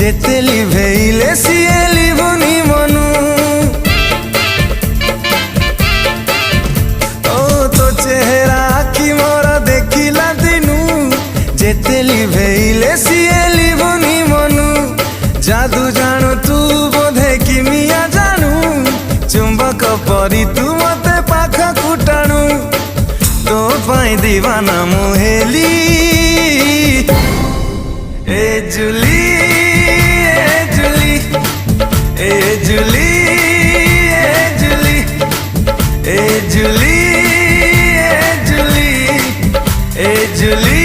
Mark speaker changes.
Speaker 1: जेते लिभेइले सिए लिभुनी मनु ओ तो चेहरा आखि मोर देखिला दिनु जेते लिभेइले सिए लिभुनी मनु जादू जानू तू बोधे किमिया जानू चुंबक परी तू मते पाख कुटाणु तो पाई दीवाना मुहेली ए जुली ए जुली ए जुली ए जुली ए जुली ए जुली ए जुली